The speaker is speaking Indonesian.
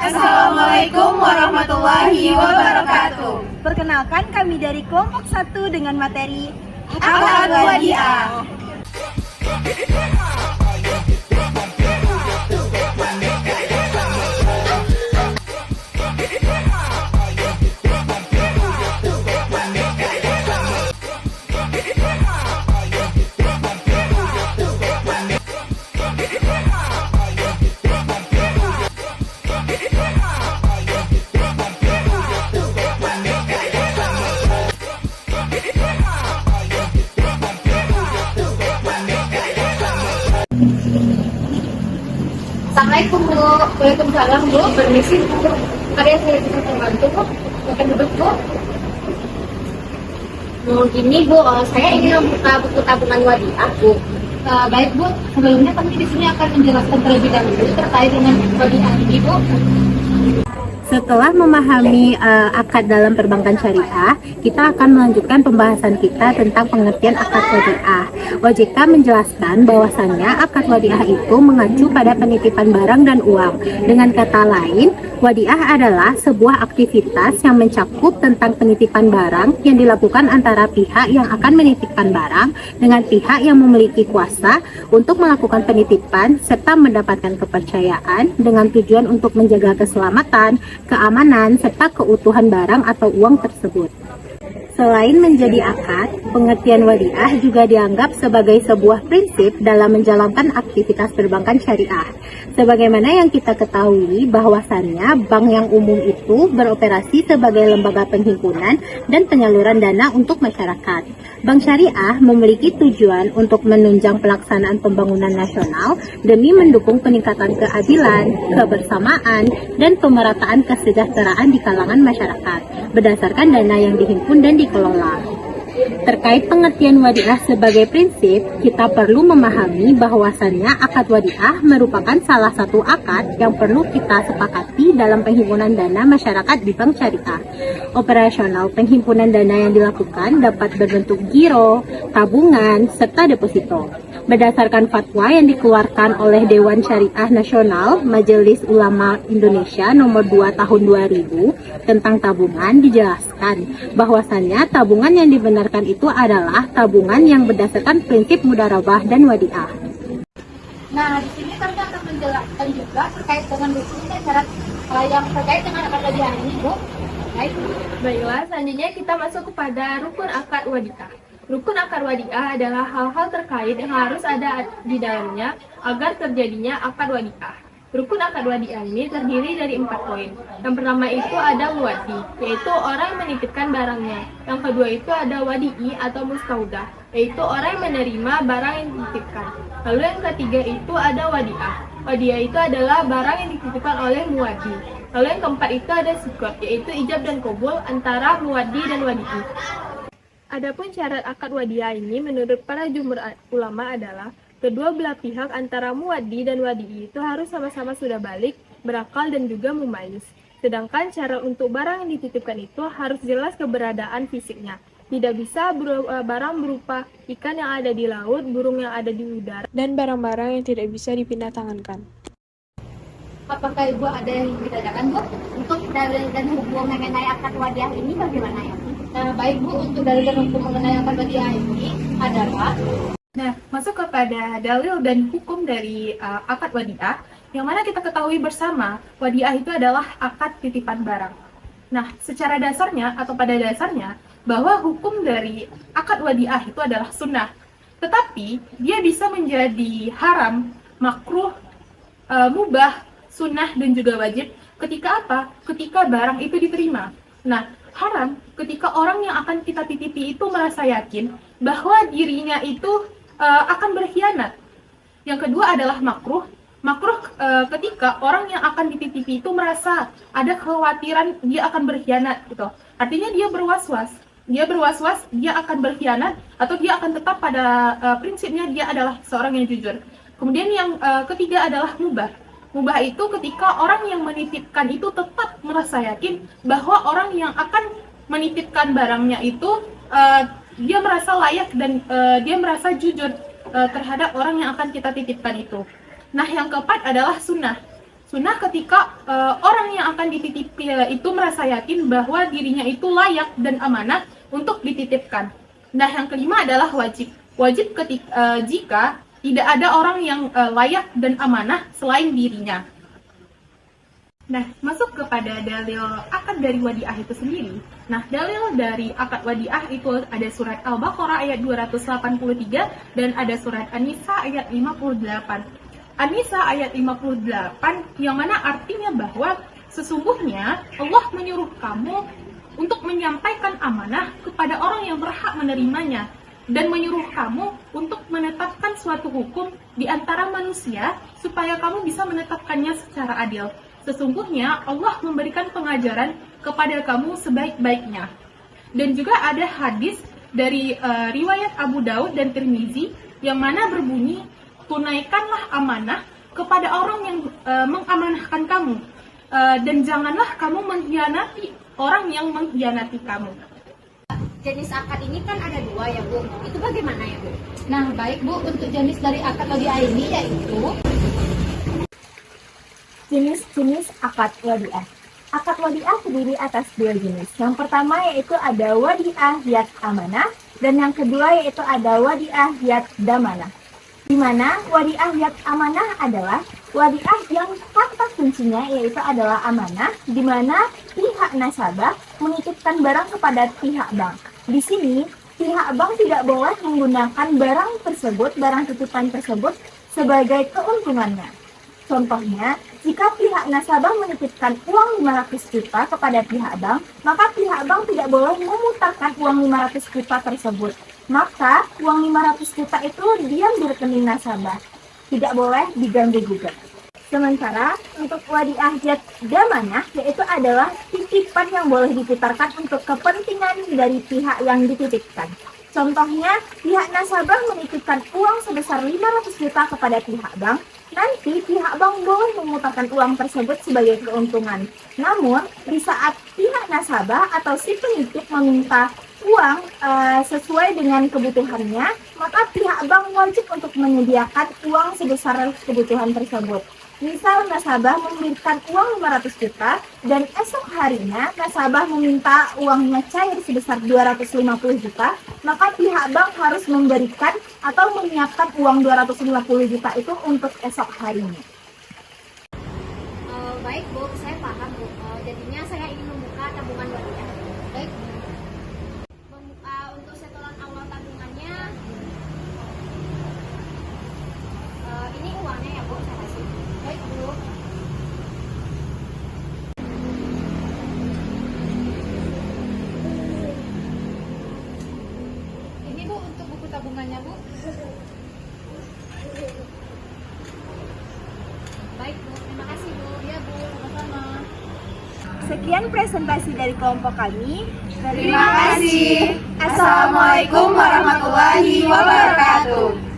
Assalamualaikum warahmatullahi wabarakatuh. Perkenalkan, kami dari kelompok 1 dengan materi Akad Wadiah. Assalamualaikum Bu. Waalaikumsalam Bu. Permisi Bu. Ada yang saya bisa membantu Bu? Bukan duduk Bu. Gini Bu, saya ingin membuka buku tabungan Wadiah Bu. Baik Bu, sebelumnya kami di sini akan menjelaskan terlebih dahulu terkait dengan Wadiah ini Bu. Setelah memahami akad dalam perbankan syariah, kita akan melanjutkan pembahasan kita tentang pengertian akad wadiah. OJK menjelaskan bahwasannya akad wadiah itu mengacu pada penitipan barang dan uang. Dengan kata lain, wadiah adalah sebuah aktivitas yang mencakup tentang penitipan barang yang dilakukan antara pihak yang akan menitipkan barang dengan pihak yang memiliki kuasa untuk melakukan penitipan serta mendapatkan kepercayaan dengan tujuan untuk menjaga keselamatan, keamanan, serta keutuhan barang atau uang tersebut. Selain menjadi akad, pengertian wadiah juga dianggap sebagai sebuah prinsip dalam menjalankan aktivitas perbankan syariah. Sebagaimana yang kita ketahui bahwasannya bank yang umum itu beroperasi sebagai lembaga penghimpunan dan penyaluran dana untuk masyarakat. Bank syariah memiliki tujuan untuk menunjang pelaksanaan pembangunan nasional demi mendukung peningkatan keadilan, kebersamaan, dan pemerataan kesejahteraan di kalangan masyarakat berdasarkan dana yang dihimpun dan dikelola. Terkait pengertian wadiah sebagai prinsip, kita perlu memahami bahwasannya akad wadiah merupakan salah satu akad yang perlu kita sepakati dalam penghimpunan dana masyarakat di bank syariah. Operasional penghimpunan dana yang dilakukan dapat berbentuk giro, tabungan, serta deposito. Berdasarkan fatwa yang dikeluarkan oleh Dewan Syariah Nasional Majelis Ulama Indonesia nomor 2 tahun 2000 tentang tabungan, dijelaskan bahwasannya tabungan yang dibenarkan itu adalah tabungan yang berdasarkan prinsip mudharabah dan wadiah. Nah, di sini kami akan menjelaskan juga terkait dengan rukun dan syarat yang terkait dengan akad wadiah ini Bu. Baiklah, selanjutnya kita masuk kepada rukun akad wadiah. Rukun akad wadiah adalah hal-hal terkait yang harus ada di dalamnya agar terjadinya akad wadiah. Rukun akad wadiah ini terdiri dari 4 poin. Yang pertama itu ada muwaddi, yaitu orang yang menitipkan barangnya. Yang kedua itu ada wadi'i atau mustaudah, yaitu orang yang menerima barang yang dititipkan. Lalu yang ketiga itu ada wadi'ah. Wadi'ah itu adalah barang yang dititipkan oleh muwaddi. Lalu yang keempat itu ada sikot, yaitu ijab dan qabul antara muwaddi dan wadi'i. Adapun syarat akad wadiah ini menurut para jumhur ulama adalah kedua belah pihak antara muwaddi dan wadi'i itu harus sama-sama sudah balik, berakal dan juga mumayyiz. Sedangkan syarat untuk barang yang dititipkan itu harus jelas keberadaan fisiknya. Tidak bisa barang berupa ikan yang ada di laut, burung yang ada di udara, dan barang-barang yang tidak bisa dipindah tangankan. Apakah Ibu ada yang ditanyakan Bu? Untuk dalil dan hukum mengenai akad wadiah ini bagaimana ya? Baik Bu, untuk dalil dan hukum mengenai akad wadiah ini adalah Masuk kepada dalil dan hukum dari akad wadiah, yang mana kita ketahui bersama, wadiah itu adalah akad titipan barang. Nah, secara dasarnya atau pada dasarnya, bahwa hukum dari akad wadiah itu adalah sunnah. Tetapi, dia bisa menjadi haram, makruh, mubah, sunnah, dan juga wajib ketika apa? Ketika barang itu diterima. Nah, haram ketika orang yang akan kita titipi itu merasa yakin bahwa dirinya itu akan berkhianat. Yang kedua adalah makruh. Makruh ketika orang yang akan dititipi itu merasa ada kekhawatiran dia akan berkhianat gitu. Artinya dia berwas-was. Dia akan berkhianat atau dia akan tetap pada prinsipnya dia adalah seorang yang jujur. Kemudian yang ketiga adalah mubah. Mubah itu ketika orang yang menitipkan itu tetap merasa yakin bahwa orang yang akan menitipkan barangnya itu dia merasa layak dan dia merasa jujur terhadap orang yang akan kita titipkan itu. Nah, yang keempat adalah sunnah. Sunnah ketika orang yang akan dititipi itu merasa yakin bahwa dirinya itu layak dan amanah untuk dititipkan. Nah, yang kelima adalah wajib. Wajib ketika jika tidak ada orang yang layak dan amanah selain dirinya. Nah, masuk kepada dalil akad dari wadiah itu sendiri. Nah, dalil dari akad wadiah itu ada surat Al-Baqarah ayat 283 dan ada surat An-Nisa ayat 58. An-Nisa ayat 58 yang mana artinya bahwa sesungguhnya Allah menyuruh kamu untuk menyampaikan amanah kepada orang yang berhak menerimanya dan menyuruh kamu untuk menetapkan suatu hukum di antara manusia supaya kamu bisa menetapkannya secara adil. Sesungguhnya Allah memberikan pengajaran kepada kamu sebaik-baiknya. Dan juga ada hadis dari riwayat Abu Daud dan Tirmizi yang mana berbunyi, tunaikanlah amanah kepada orang yang mengamanahkan kamu, dan janganlah kamu mengkhianati orang yang mengkhianati kamu. Jenis akad ini kan ada dua ya Bu, itu bagaimana ya Bu? Nah baik Bu, untuk jenis dari akad wadiah ini yaitu Jenis-jenis akad wadiah. Akad wadiah terdiri atas dua jenis. Yang pertama yaitu ada wadiah yad amanah dan yang kedua yaitu ada wadiah yad damanah. Di mana wadiah yad amanah adalah wadiah yang kata kuncinya yaitu adalah amanah, di mana pihak nasabah menitipkan barang kepada pihak bank. Di sini pihak bank tidak boleh menggunakan barang titipan tersebut sebagai keuntungannya. Contohnya, jika pihak nasabah menitipkan uang 500 juta kepada pihak bank, maka pihak bank tidak boleh memutarkan uang 500 juta tersebut. Maka, uang 500 juta itu diam di rekening nasabah. Tidak boleh diganggu-gugat. Sementara, untuk wadiah yad damanah, yaitu adalah titipan yang boleh diputarkan untuk kepentingan dari pihak yang dititipkan. Contohnya, pihak nasabah menitipkan uang sebesar 500 juta kepada pihak bank, nanti pihak bank boleh memutarkan uang tersebut sebagai keuntungan. Namun, di saat pihak nasabah atau si penitip meminta uang sesuai dengan kebutuhannya, maka pihak bank wajib untuk menyediakan uang sebesar kebutuhan tersebut. Misal nasabah memberikan uang 500 juta dan esok harinya nasabah meminta uangnya cair sebesar 250 juta, maka pihak bank harus memberikan atau menyiapkan uang 250 juta itu untuk esok harinya. Baik Bu, saya paham Bu. Jadinya saya ingin membuka tabungan wadiah. Baik Bu. Untuk setoran awal tabungannya, ini uangnya ya Bu, saya kasih. Baik Bu. Ini Bu untuk buku tabungannya Bu. Baik Bu, terima kasih Bu. Ya Bu, sama-sama. Sekian presentasi dari kelompok kami. Terima kasih. Assalamualaikum warahmatullahi wabarakatuh.